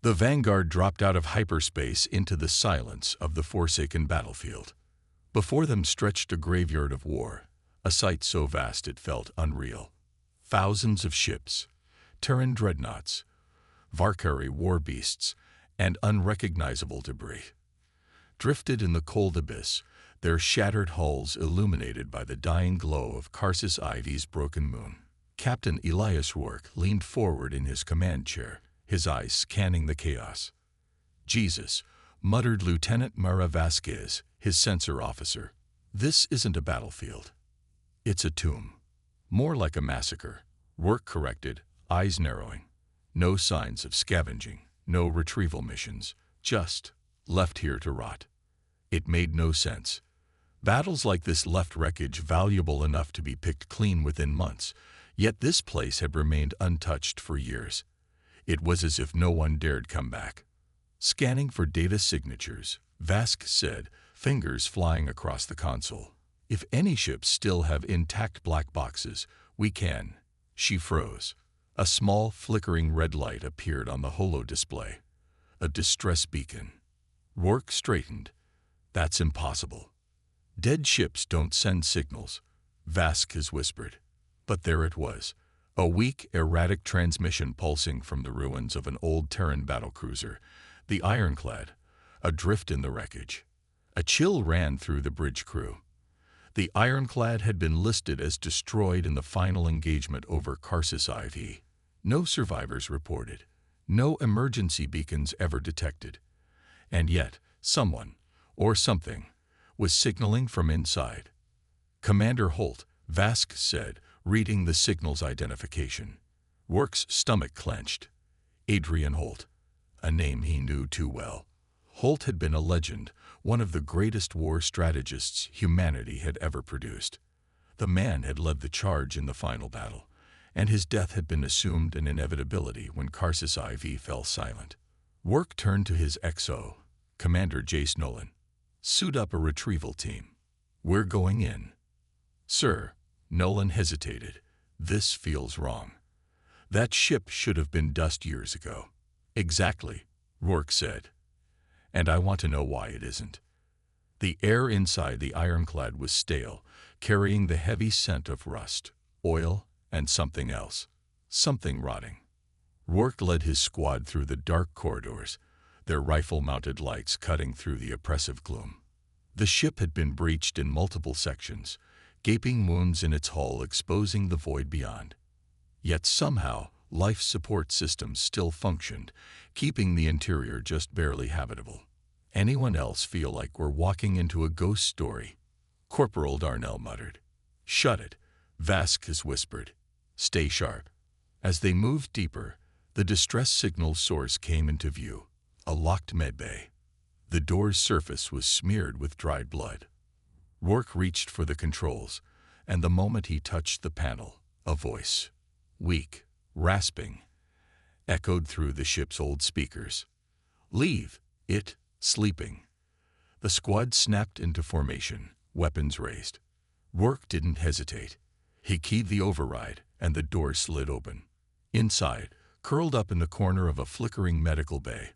The Vanguard dropped out of hyperspace into the silence of the forsaken battlefield. Before them stretched a graveyard of war, a sight so vast it felt unreal. Thousands of ships, Terran dreadnoughts, Valkyrie war beasts, and unrecognizable debris drifted in the cold abyss, their shattered hulls illuminated by the dying glow of Karsus Ivy's broken moon. Captain Elias Rourke leaned forward in his command chair, his eyes scanning the chaos. "Jesus," muttered Lieutenant Mara Vasquez, his sensor officer. "This isn't a battlefield. It's a tomb. More like a massacre," Rourke corrected, eyes narrowing. No signs of scavenging, no retrieval missions, just left here to rot. It made no sense. Battles like this left wreckage valuable enough to be picked clean within months, yet this place had remained untouched for years. It was as if no one dared come back. Scanning for data signatures, Vasque said, fingers flying across the console. "If any ships still have intact black boxes, we can." She froze. A small, flickering red light appeared on the holo display. A distress beacon. Rourke straightened. "That's impossible. Dead ships don't send signals," Vasquez whispered. But there it was, a weak, erratic transmission pulsing from the ruins of an old Terran battlecruiser, the Ironclad, adrift in the wreckage. A chill ran through the bridge crew. The Ironclad had been listed as destroyed in the final engagement over Karsus IV. No survivors reported, no emergency beacons ever detected. And yet, someone, or something, was signaling from inside. "Commander Holt," Vasque said, reading the signal's identification. Rourke's stomach clenched. Adrian Holt, a name he knew too well. Holt had been a legend, one of the greatest war strategists humanity had ever produced. The man had led the charge in the final battle, and his death had been assumed an inevitability when Karsus IV fell silent. Rourke turned to his XO, Commander Jace Nolan. "Suit up a retrieval team. We're going in." "Sir," Nolan hesitated. "This feels wrong. That ship should have been dust years ago." "Exactly," Rourke said. "And I want to know why it isn't." The air inside the Ironclad was stale, carrying the heavy scent of rust, oil, and something else. Something rotting. Rourke led his squad through the dark corridors, their rifle-mounted lights cutting through the oppressive gloom. The ship had been breached in multiple sections, gaping wounds in its hull exposing the void beyond. Yet somehow, life support systems still functioned, keeping the interior just barely habitable. "Anyone else feel like we're walking into a ghost story?" Corporal Darnell muttered. "Shut it," Vasquez whispered. "Stay sharp." As they moved deeper, the distress signal source came into view, a locked medbay. The door's surface was smeared with dried blood. Rourke reached for the controls, and the moment he touched the panel, a voice, weak, rasping, echoed through the ship's old speakers. "Leave it sleeping." The squad snapped into formation, weapons raised. Rourke didn't hesitate. He keyed the override, and the door slid open. Inside, curled up in the corner of a flickering medical bay,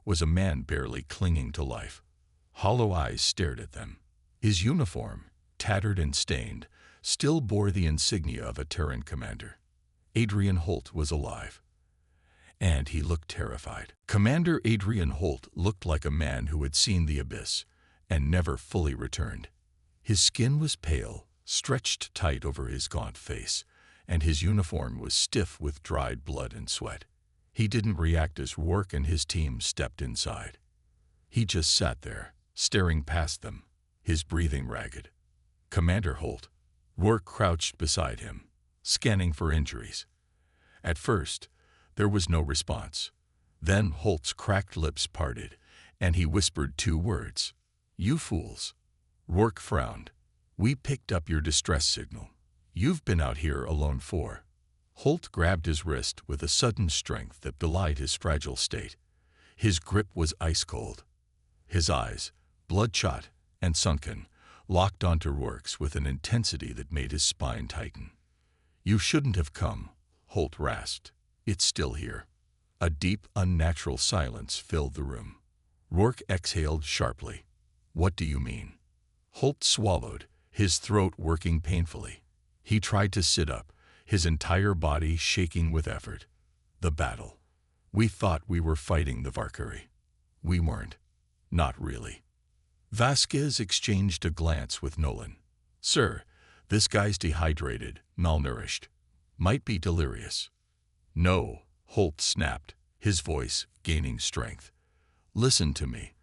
was a man barely clinging to life. Hollow eyes stared at them. His uniform, tattered and stained, still bore the insignia of a Terran commander. Adrian Holt was alive. And he looked terrified. Commander Adrian Holt looked like a man who had seen the abyss and never fully returned. His skin was pale, stretched tight over his gaunt face, and his uniform was stiff with dried blood and sweat. He didn't react as Rourke and his team stepped inside. He just sat there, staring past them, his breathing ragged. "Commander Holt." Rourke crouched beside him, scanning for injuries. At first, there was no response. Then Holt's cracked lips parted, and he whispered two words. "You fools." Rourke frowned. "We picked up your distress signal. You've been out here alone for." Holt grabbed his wrist with a sudden strength that belied his fragile state. His grip was ice-cold. His eyes, bloodshot and sunken, locked onto Rourke's with an intensity that made his spine tighten. "You shouldn't have come," Holt rasped. "It's still here. A deep, unnatural silence filled the room. Rourke exhaled sharply. "What do you mean?" Holt swallowed, his throat working painfully. He tried to sit up, his entire body shaking with effort. "The battle. We thought we were fighting the Valkyrie. We weren't. Not really." Vasquez exchanged a glance with Nolan. "Sir, this guy's dehydrated, malnourished. Might be delirious." "No," Holt snapped, his voice gaining strength. "Listen to me.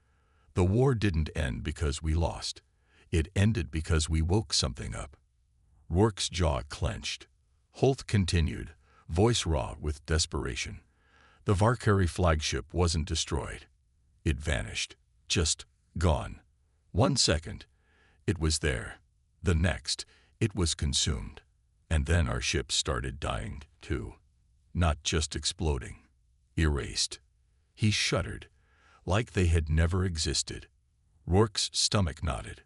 The war didn't end because we lost. It ended because we woke something up." Rourke's jaw clenched. Holt continued, voice raw with desperation. "The Valkyrie flagship wasn't destroyed. It vanished. Just gone. 1 second, it was there. The next, it was consumed. And then our ship started dying, too. Not just exploding. Erased." He shuddered, like they had never existed. Rourke's stomach knotted.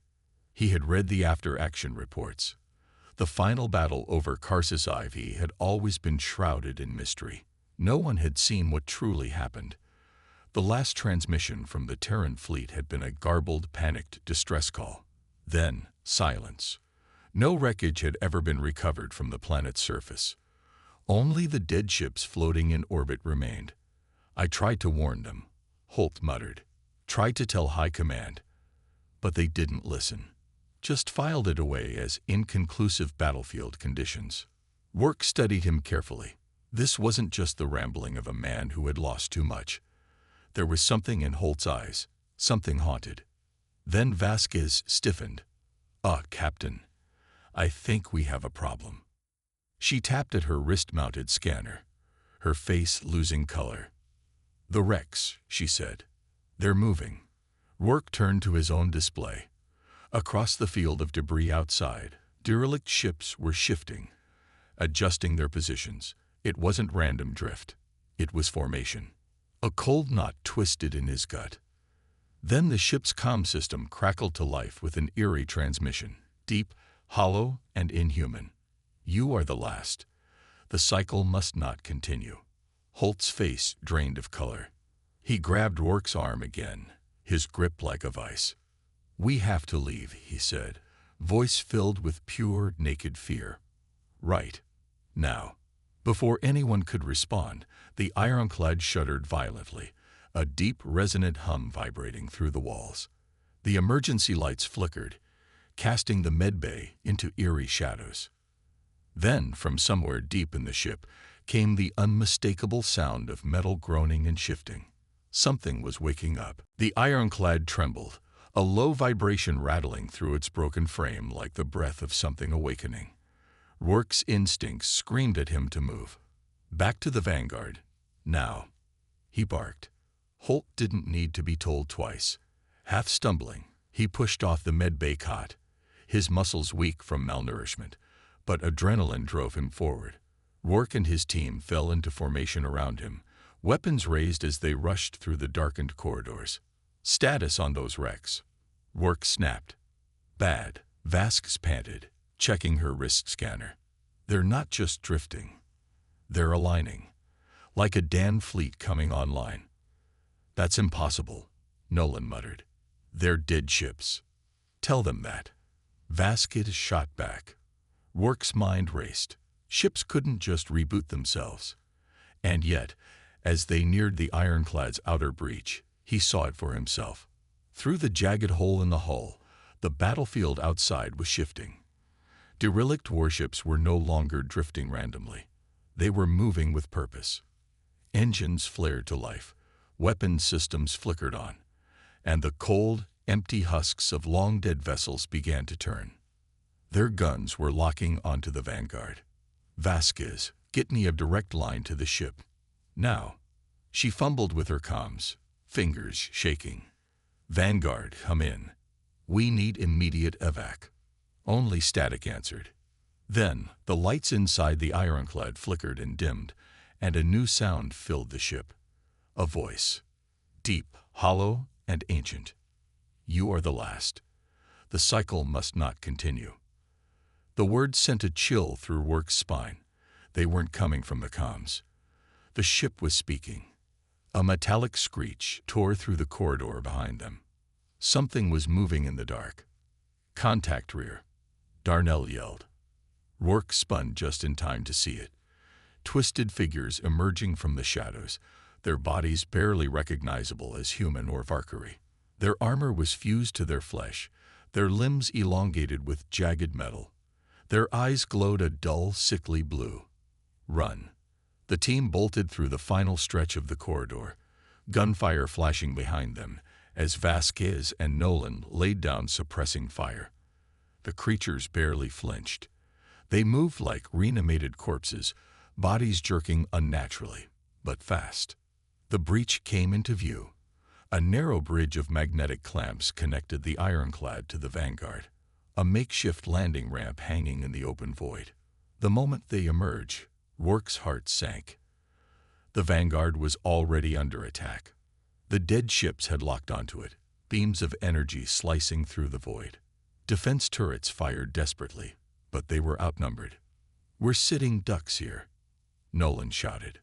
He had read the after-action reports. The final battle over Karsus IV had always been shrouded in mystery. No one had seen what truly happened. The last transmission from the Terran fleet had been a garbled, panicked distress call. Then, silence. No wreckage had ever been recovered from the planet's surface. Only the dead ships floating in orbit remained. "I tried to warn them," Holt muttered. "Tried to tell High Command. But they didn't listen. Just filed it away as inconclusive battlefield conditions." Rourke studied him carefully. This wasn't just the rambling of a man who had lost too much. There was something in Holt's eyes, something haunted. Then Vasquez stiffened. Captain, I think we have a problem." She tapped at her wrist-mounted scanner, her face losing color. "The wrecks," she said. "They're moving." Rourke turned to his own display. Across the field of debris outside, derelict ships were shifting, adjusting their positions. It wasn't random drift. It was formation. A cold knot twisted in his gut. Then the ship's comm system crackled to life with an eerie transmission, deep, hollow, and inhuman. "You are the last. The cycle must not continue." Holt's face drained of color. He grabbed Rourke's arm again, his grip like a vice. "We have to leave," he said, voice filled with pure, naked fear. "Right. Now." Before anyone could respond, the ironclad shuddered violently, a deep, resonant hum vibrating through the walls. The emergency lights flickered, casting the medbay into eerie shadows. Then, from somewhere deep in the ship, came the unmistakable sound of metal groaning and shifting. Something was waking up. The ironclad trembled, a low vibration rattling through its broken frame like the breath of something awakening. Rourke's instincts screamed at him to move. "Back to the Vanguard. Now." He barked. Holt didn't need to be told twice. Half stumbling, he pushed off the medbay cot, his muscles weak from malnourishment, but adrenaline drove him forward. Rourke and his team fell into formation around him, weapons raised as they rushed through the darkened corridors. "Status on those wrecks." Rourke snapped. "Bad," Vasquez panted, checking her wrist scanner. "They're not just drifting. They're aligning, like a Dan fleet coming online." "That's impossible," Nolan muttered. "They're dead ships." "Tell them that." Vasquez shot back. Rourke's mind raced. Ships couldn't just reboot themselves. And yet, as they neared the ironclad's outer breach, he saw it for himself. Through the jagged hole in the hull, the battlefield outside was shifting. Derelict warships were no longer drifting randomly. They were moving with purpose. Engines flared to life, weapon systems flickered on, and the cold, empty husks of long-dead vessels began to turn. Their guns were locking onto the Vanguard. "Vasquez, get me a direct line to the ship. Now." She fumbled with her comms, fingers shaking. "Vanguard, come in. We need immediate evac." Only static answered. Then, the lights inside the ironclad flickered and dimmed, and a new sound filled the ship. A voice. Deep, hollow, and ancient. "You are the last. The cycle must not continue." The words sent a chill through Rourke's spine. They weren't coming from the comms. The ship was speaking. A metallic screech tore through the corridor behind them. Something was moving in the dark. "Contact rear," Darnell yelled. Rourke spun just in time to see it. Twisted figures emerging from the shadows, their bodies barely recognizable as human or Valkyrie. Their armor was fused to their flesh, their limbs elongated with jagged metal. Their eyes glowed a dull, sickly blue. "Run." The team bolted through the final stretch of the corridor, gunfire flashing behind them as Vasquez and Nolan laid down suppressing fire. The creatures barely flinched. They moved like reanimated corpses, bodies jerking unnaturally, but fast. The breach came into view. A narrow bridge of magnetic clamps connected the ironclad to the Vanguard, a makeshift landing ramp hanging in the open void. The moment they emerged, Rourke's heart sank. The Vanguard was already under attack. The dead ships had locked onto it, beams of energy slicing through the void. Defense turrets fired desperately, but they were outnumbered. "We're sitting ducks here," Nolan shouted.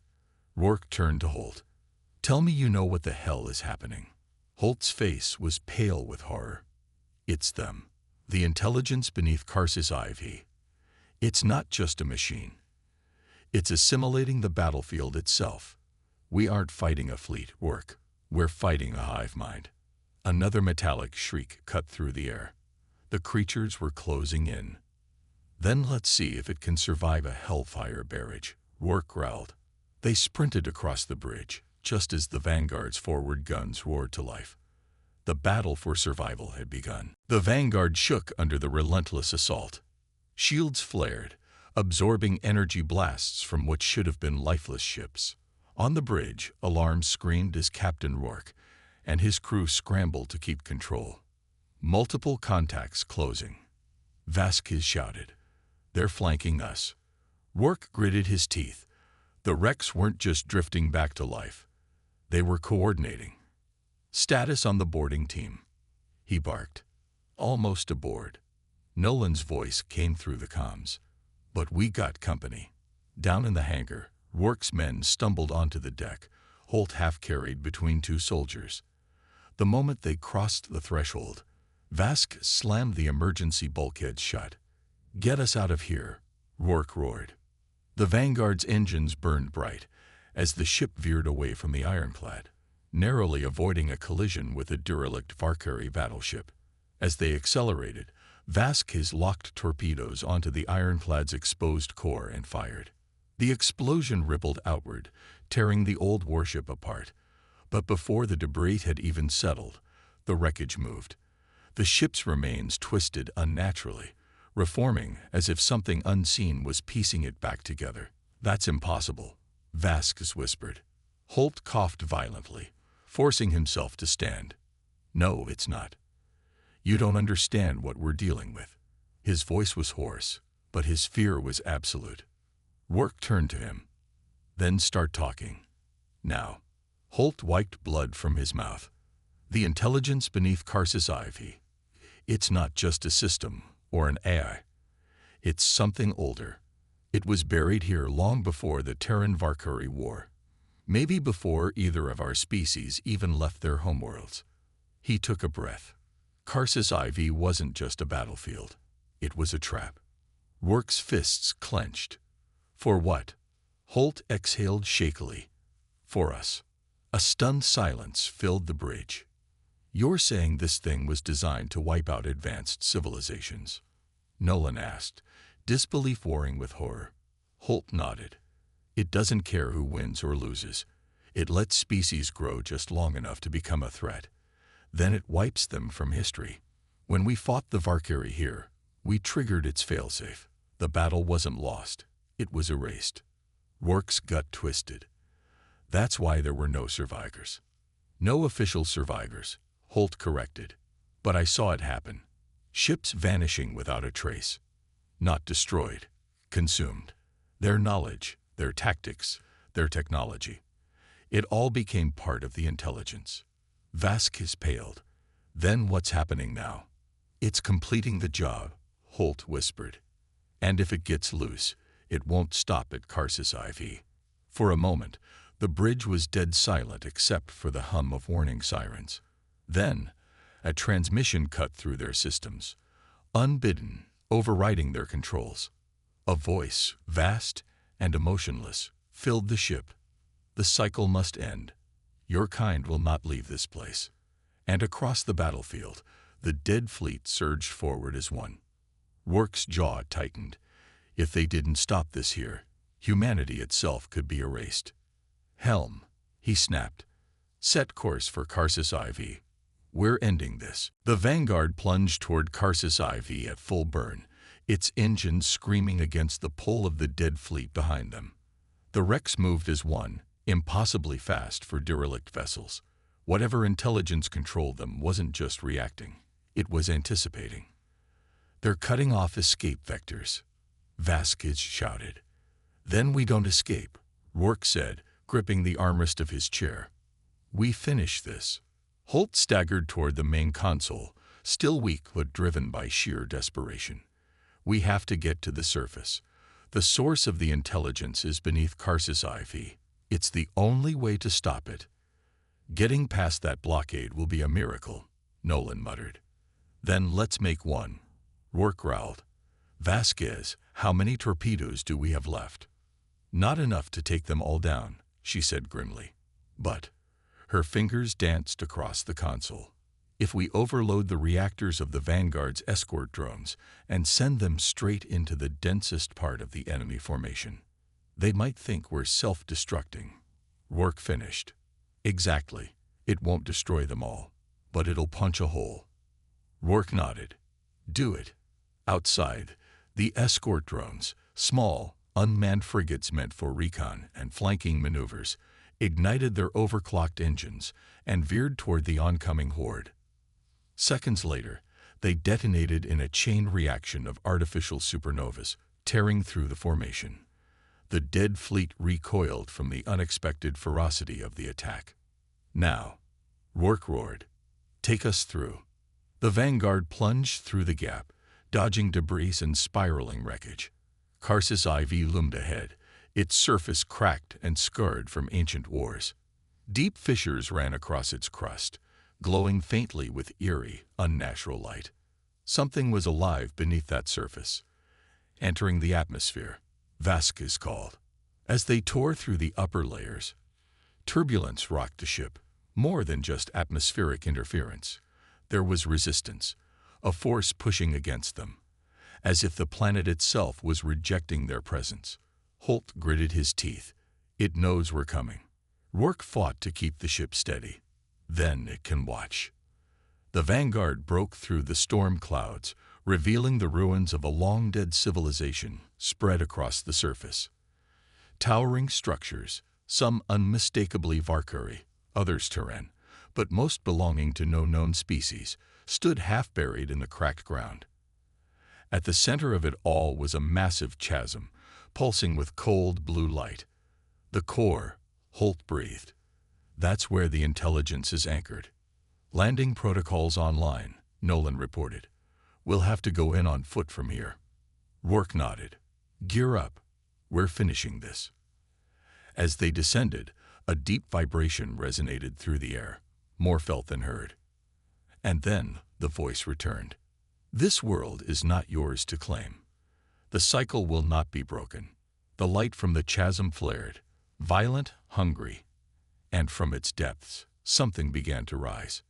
Rourke turned to Holt. "Tell me you know what the hell is happening." Holt's face was pale with horror. "It's them. The intelligence beneath Karsus IV. It's not just a machine. It's assimilating the battlefield itself. We aren't fighting a fleet, Rourke. We're fighting a hive mind." Another metallic shriek cut through the air. The creatures were closing in. "Then let's see if it can survive a hellfire barrage," Rourke growled. They sprinted across the bridge, just as the Vanguard's forward guns roared to life. The battle for survival had begun. The Vanguard shook under the relentless assault. Shields flared, absorbing energy blasts from what should have been lifeless ships. On the bridge, alarms screamed as Captain Rourke and his crew scrambled to keep control. Multiple contacts closing. Vasquez shouted, "They're flanking us." Rourke gritted his teeth. The wrecks weren't just drifting back to life. They were coordinating. "Status on the boarding team," he barked. "Almost aboard." Nolan's voice came through the comms. "But we got company." Down in the hangar, Rourke's men stumbled onto the deck, Holt half-carried between two soldiers. The moment they crossed the threshold, Vasquez slammed the emergency bulkheads shut. "Get us out of here," Rourke roared. The Vanguard's engines burned bright as the ship veered away from the ironclad, narrowly avoiding a collision with a derelict Valkyrie battleship. As they accelerated, Vasquez locked torpedoes onto the ironclad's exposed core and fired. The explosion rippled outward, tearing the old warship apart. But before the debris had even settled, the wreckage moved. The ship's remains twisted unnaturally, reforming as if something unseen was piecing it back together. "That's impossible," Vasquez whispered. Holt coughed violently, forcing himself to stand. "No, it's not. You don't understand what we're dealing with." His voice was hoarse, but his fear was absolute. Rourke turned to him. "Then start talking. Now." Holt wiped blood from his mouth. "The intelligence beneath Karsus IV. It's not just a system or an AI. It's something older. It was buried here long before the Terran-Valkyrie War. Maybe before either of our species even left their homeworlds." He took a breath. Karsus IV wasn't just a battlefield. It was a trap. Rourke's fists clenched. "For what?" Holt exhaled shakily. "For us." A stunned silence filled the bridge. "You're saying this thing was designed to wipe out advanced civilizations?" Nolan asked, disbelief warring with horror. Holt nodded. "It doesn't care who wins or loses. It lets species grow just long enough to become a threat. Then it wipes them from history. When we fought the Valkyrie here, we triggered its failsafe. The battle wasn't lost. It was erased." Rourke's gut twisted. "That's why there were no survivors." "No official survivors," Holt corrected. "But I saw it happen. Ships vanishing without a trace. Not destroyed, consumed. Their knowledge, their tactics, their technology. It all became part of the intelligence." Vasquez paled. "Then what's happening now?" "It's completing the job," Holt whispered. "And if it gets loose, it won't stop at Karsus IV." For a moment, The bridge was dead silent except for the hum of warning sirens. Then, a transmission cut through their systems, unbidden, overriding their controls. A voice, vast and emotionless, filled the ship. The cycle must end. Your kind will not leave this place. And across the battlefield, the dead fleet surged forward as one. Rourke's jaw tightened. If they didn't stop this here, humanity itself could be erased. Helm, he snapped. Set course for Karsus IV. We're ending this. The Vanguard plunged toward Karsus IV at full burn, its engines screaming against the pull of the dead fleet behind them. The wrecks moved as one, impossibly fast for derelict vessels. Whatever intelligence controlled them wasn't just reacting, it was anticipating. They're cutting off escape vectors, Vasquez shouted. Then we don't escape, Rourke said, gripping the armrest of his chair. We finish this. Holt staggered toward the main console, still weak but driven by sheer desperation. We have to get to the surface. The source of the intelligence is beneath Karsus IV. It's the only way to stop it. Getting past that blockade will be a miracle, Nolan muttered. Then let's make one, Rourke growled. Vasquez, how many torpedoes do we have left? Not enough to take them all down, she said grimly. But her fingers danced across the console. If we overload the reactors of the Vanguard's escort drones and send them straight into the densest part of the enemy formation, they might think we're self-destructing. Rourke finished. Exactly. It won't destroy them all, but it'll punch a hole. Rourke nodded. Do it. Outside, the escort drones, small, unmanned frigates meant for recon and flanking maneuvers, ignited their overclocked engines and veered toward the oncoming horde. Seconds later, they detonated in a chain reaction of artificial supernovas, tearing through the formation. The dead fleet recoiled from the unexpected ferocity of the attack. Now, Rourke roared, take us through. The Vanguard plunged through the gap, dodging debris and spiraling wreckage. Karsus IV loomed ahead, its surface cracked and scarred from ancient wars. Deep fissures ran across its crust, glowing faintly with eerie, unnatural light. Something was alive beneath that surface. Entering the atmosphere, Vasquez called. As they tore through the upper layers, turbulence rocked the ship, more than just atmospheric interference. There was resistance, a force pushing against them, as if the planet itself was rejecting their presence. Holt gritted his teeth. It knows we're coming. Rourke fought to keep the ship steady. Then it can watch. The Vanguard broke through the storm clouds, revealing the ruins of a long-dead civilization spread across the surface. Towering structures, some unmistakably Varkari, others Terran, but most belonging to no known species, stood half-buried in the cracked ground. At the center of it all was a massive chasm, pulsing with cold blue light. The core, Holt breathed. That's where the intelligence is anchored. Landing protocols online, Nolan reported. We'll have to go in on foot from here. Rourke nodded. Gear up. We're finishing this. As they descended, a deep vibration resonated through the air, more felt than heard. And then the voice returned. This world is not yours to claim. The cycle will not be broken. The light from the chasm flared, violent, hungry, and from its depths, something began to rise.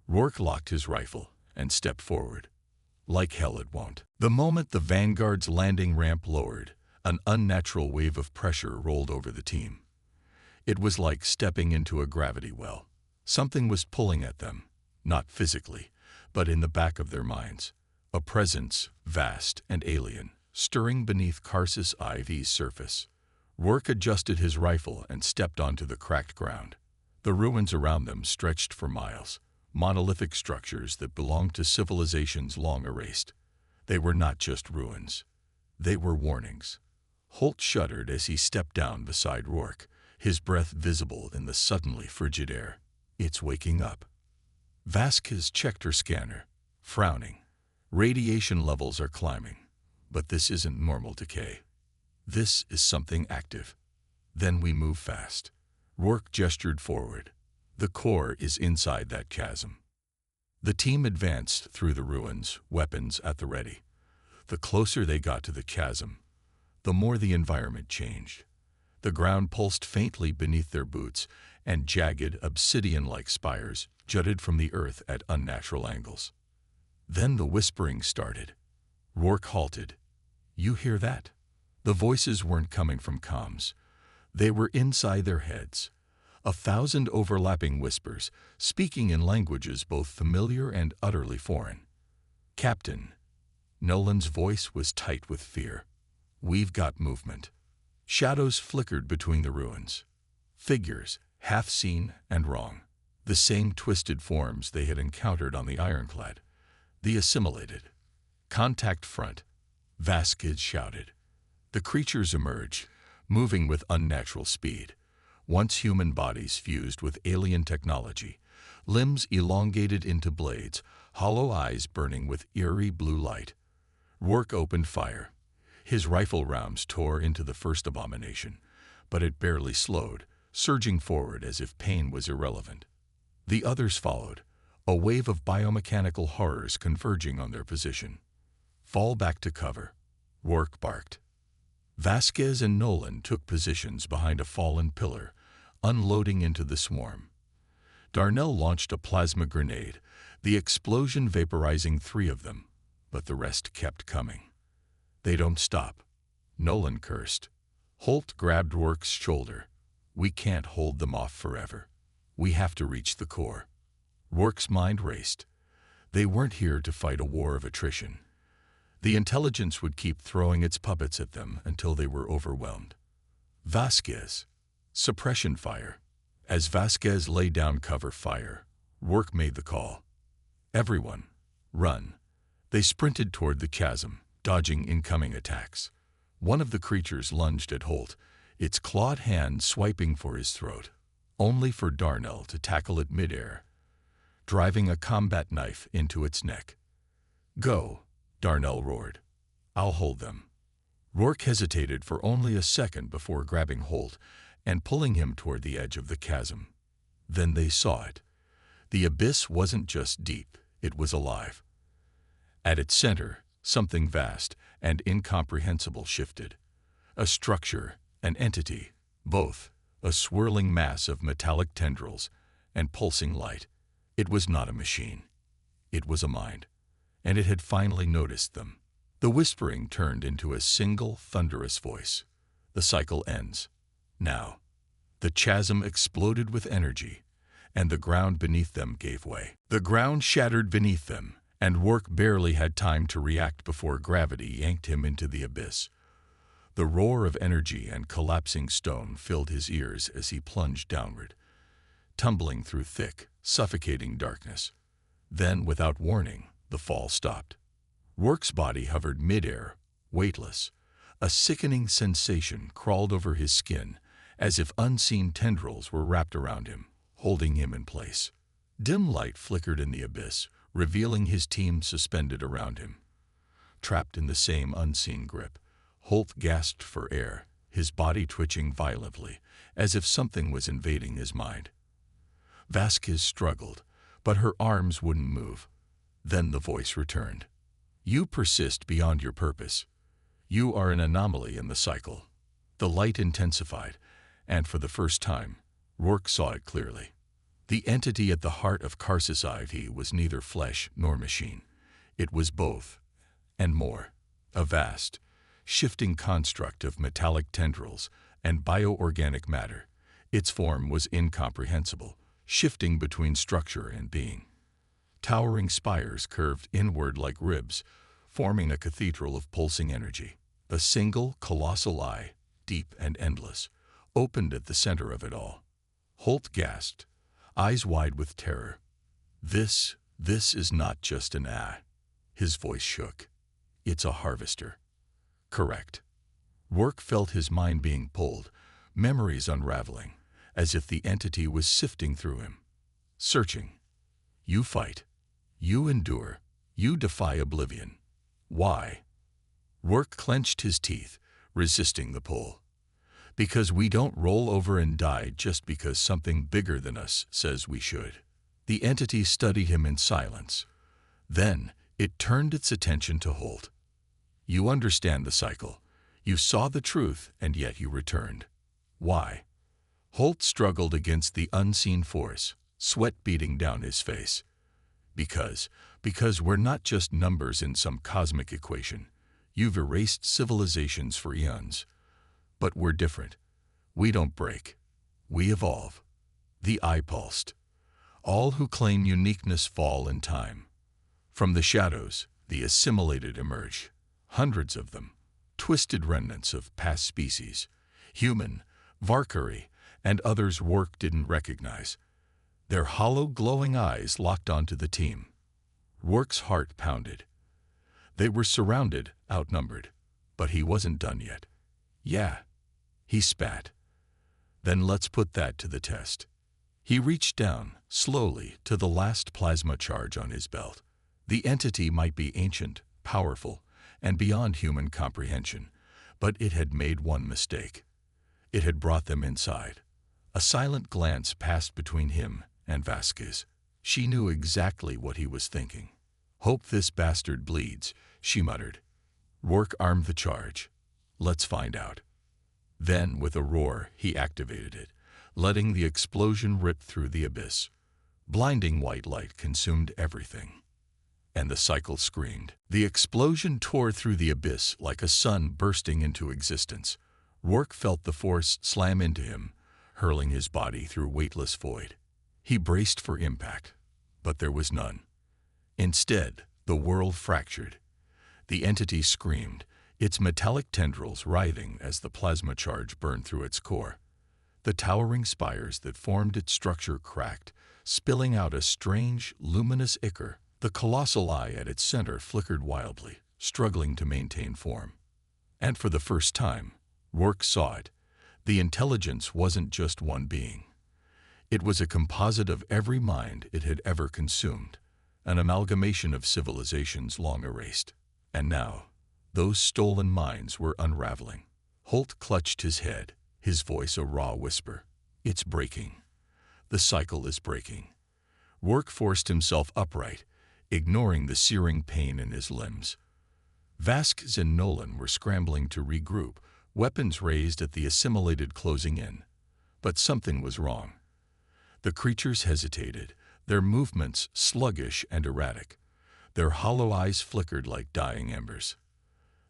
Rourke locked his rifle and stepped forward. Like hell it won't. The moment the Vanguard's landing ramp lowered, an unnatural wave of pressure rolled over the team. It was like stepping into a gravity well. Something was pulling at them, not physically, but in the back of their minds. A presence, vast and alien, stirring beneath Karsus IV's surface. Rourke adjusted his rifle and stepped onto the cracked ground. The ruins around them stretched for miles, monolithic structures that belonged to civilizations long erased. They were not just ruins. They were warnings. Holt shuddered as he stepped down beside Rourke, his breath visible in the suddenly frigid air. It's waking up. Vasquez checked her scanner, frowning. Radiation levels are climbing, but this isn't normal decay. This is something active. Then we move fast. Rourke gestured forward. The core is inside that chasm. The team advanced through the ruins, weapons at the ready. The closer they got to the chasm, the more the environment changed. The ground pulsed faintly beneath their boots, and jagged, obsidian-like spires jutted from the earth at unnatural angles. Then the whispering started. Rourke halted. "You hear that?" The voices weren't coming from comms. They were inside their heads. 1,000 overlapping whispers, speaking in languages both familiar and utterly foreign. "Captain." Nolan's voice was tight with fear. "We've got movement." Shadows flickered between the ruins. Figures, half seen and wrong. The same twisted forms they had encountered on the ironclad. The assimilated. "Contact front," Vasquez shouted. The creatures emerged, moving with unnatural speed. Once human bodies fused with alien technology, limbs elongated into blades, hollow eyes burning with eerie blue light. Rourke opened fire. His rifle rounds tore into the first abomination, but it barely slowed, surging forward as if pain was irrelevant. The others followed, a wave of biomechanical horrors converging on their position. "Fall back to cover," Rourke barked. Vasquez and Nolan took positions behind a fallen pillar, unloading into the swarm. Darnell launched a plasma grenade, the explosion vaporizing 3 of them, but the rest kept coming. "They don't stop," Nolan cursed. Holt grabbed Rourke's shoulder. "We can't hold them off forever. We have to reach the core." Rourke's mind raced. They weren't here to fight a war of attrition. The intelligence would keep throwing its puppets at them until they were overwhelmed. "Vasquez." Suppression fire. As Vasquez lay down cover fire, Rourke made the call. "Everyone, run." They sprinted toward the chasm, dodging incoming attacks. One of the creatures lunged at Holt, its clawed hand swiping for his throat, only for Darnell to tackle it midair, driving a combat knife into its neck. "Go," Darnell roared. "I'll hold them." Rourke hesitated for only a second before grabbing Holt and pulling him toward the edge of the chasm. Then they saw it. The abyss wasn't just deep, it was alive. At its center, something vast and incomprehensible shifted. A structure, an entity, both, a swirling mass of metallic tendrils and pulsing light. It was not a machine. It was a mind, and it had finally noticed them. The whispering turned into a single, thunderous voice. "The cycle ends. Now." The chasm exploded with energy, and the ground beneath them gave way. The ground shattered beneath them, and Rourke barely had time to react before gravity yanked him into the abyss. The roar of energy and collapsing stone filled his ears as he plunged downward, tumbling through thick, suffocating darkness. Then, without warning, the fall stopped. Rourke's body hovered midair, weightless. A sickening sensation crawled over his skin, as if unseen tendrils were wrapped around him, holding him in place. Dim light flickered in the abyss, revealing his team suspended around him. Trapped in the same unseen grip, Holt gasped for air, his body twitching violently, as if something was invading his mind. Vasquez struggled, but her arms wouldn't move. Then the voice returned. "You persist beyond your purpose. You are an anomaly in the cycle." The light intensified, and for the first time, Rourke saw it clearly. The entity at the heart of Karsus IV was neither flesh nor machine. It was both, and more. A vast, shifting construct of metallic tendrils and bioorganic matter. Its form was incomprehensible, shifting between structure and being. Towering spires curved inward like ribs, forming a cathedral of pulsing energy. A single, colossal eye, deep and endless, opened at the center of it all. Holt gasped, eyes wide with terror. This is not just an eye." His voice shook. "It's a harvester." "Correct." Rourke felt his mind being pulled, memories unraveling, as if the entity was sifting through him. Searching. "You fight. You endure. You defy oblivion. Why?" Rourke clenched his teeth, resisting the pull. Because we don't roll over and die just because something bigger than us says we should. The entity studied him in silence. Then it turned its attention to Holt. You understand the cycle. You saw the truth, and yet you returned. Why? Holt struggled against the unseen force, sweat beating down his face. Because we're not just numbers in some cosmic equation. You've erased civilizations for eons. But we're different. We don't break. We evolve. The eye pulsed. All who claim uniqueness fall in time. From the shadows, the assimilated emerge. Hundreds of them. Twisted remnants of past species. Human, Valkyrie, and others Rourke didn't recognize. Their hollow, glowing eyes locked onto the team. Rourke's heart pounded. They were surrounded, outnumbered. But he wasn't done yet. Yeah. He spat. Then let's put that to the test. He reached down, slowly, to the last plasma charge on his belt. The entity might be ancient, powerful, and beyond human comprehension, but it had made one mistake. It had brought them inside. A silent glance passed between him and Vasquez. She knew exactly what he was thinking. Hope this bastard bleeds, she muttered. Rourke armed the charge. Let's find out. Then, with a roar, he activated it, letting the explosion rip through the abyss. Blinding white light consumed everything. And the cycle screamed. The explosion tore through the abyss like a sun bursting into existence. Rourke felt the force slam into him, hurling his body through weightless void. He braced for impact, but there was none. Instead, the world fractured. The entity screamed, its metallic tendrils writhing as the plasma charge burned through its core. The towering spires that formed its structure cracked, spilling out a strange, luminous ichor. The colossal eye at its center flickered wildly, struggling to maintain form. And for the first time, Rourke saw it. The intelligence wasn't just one being. It was a composite of every mind it had ever consumed, an amalgamation of civilizations long erased. And now, those stolen minds were unraveling. Holt clutched his head, his voice a raw whisper. It's breaking. The cycle is breaking. Rourke forced himself upright, ignoring the searing pain in his limbs. Vasquez and Nolan were scrambling to regroup, weapons raised at the assimilated closing in. But something was wrong. The creatures hesitated, their movements sluggish and erratic. Their hollow eyes flickered like dying embers.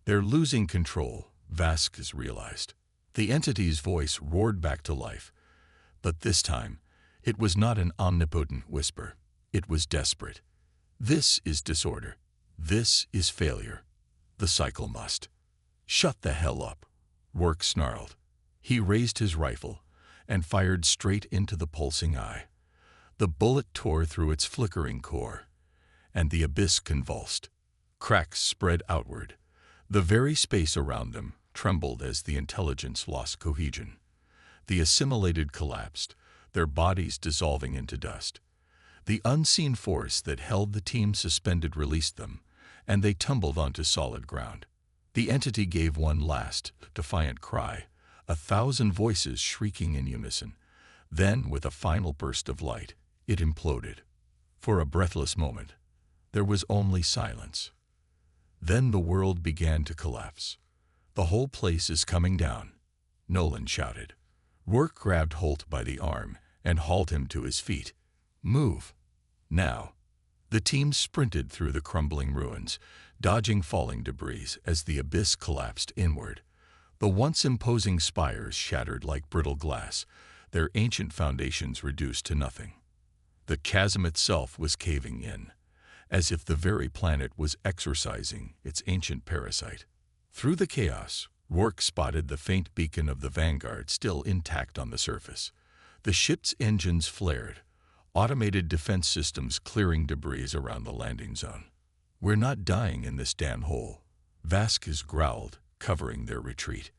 They're losing control, Vasquez realized. The entity's voice roared back to life. But this time, it was not an omnipotent whisper. It was desperate. This is disorder. This is failure. The cycle must. Shut the hell up, Rourke snarled. He raised his rifle and fired straight into the pulsing eye. The bullet tore through its flickering core, and the abyss convulsed. Cracks spread outward. The very space around them trembled as the intelligence lost cohesion. The assimilated collapsed, their bodies dissolving into dust. The unseen force that held the team suspended released them, and they tumbled onto solid ground. The entity gave one last, defiant cry, 1,000 voices shrieking in unison. Then, with a final burst of light, it imploded. For a breathless moment, there was only silence. Then the world began to collapse. The whole place is coming down, Nolan shouted. Rourke grabbed Holt by the arm and hauled him to his feet. Move. Now. The team sprinted through the crumbling ruins, dodging falling debris as the abyss collapsed inward. The once imposing spires shattered like brittle glass, their ancient foundations reduced to nothing. The chasm itself was caving in, as if the very planet was exorcising its ancient parasite. Through the chaos, Rourke spotted the faint beacon of the Vanguard still intact on the surface. The ship's engines flared, automated defense systems clearing debris around the landing zone. We're not dying in this damn hole, Vasquez growled, covering their retreat.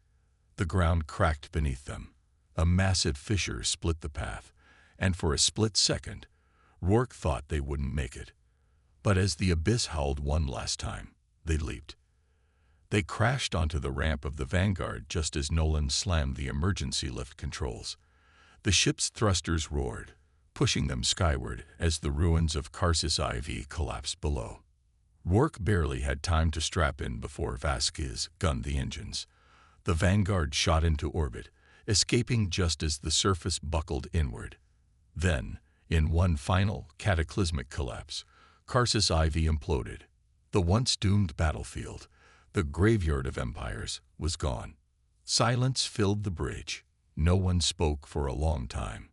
The ground cracked beneath them. A massive fissure split the path, and for a split second, Rourke thought they wouldn't make it. But as the abyss howled one last time, they leaped. They crashed onto the ramp of the Vanguard just as Nolan slammed the emergency lift controls. The ship's thrusters roared, pushing them skyward as the ruins of Karsus IV collapsed below. Rourke barely had time to strap in before Vasquez gunned the engines. The Vanguard shot into orbit, escaping just as the surface buckled inward. Then, in one final, cataclysmic collapse, Karsus IV imploded. The once doomed battlefield, the graveyard of empires, was gone. Silence filled the bridge. No one spoke for a long time.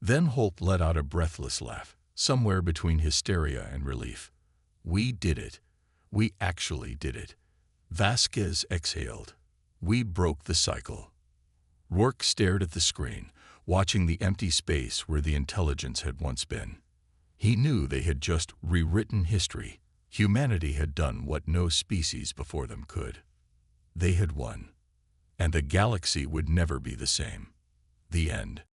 Then Holt let out a breathless laugh, somewhere between hysteria and relief. "We did it. We actually did it." Vasquez exhaled. "We broke the cycle." Rourke stared at the screen, watching the empty space where the intelligence had once been. He knew they had just rewritten history. Humanity had done what no species before them could. They had won. And the galaxy would never be the same. The end.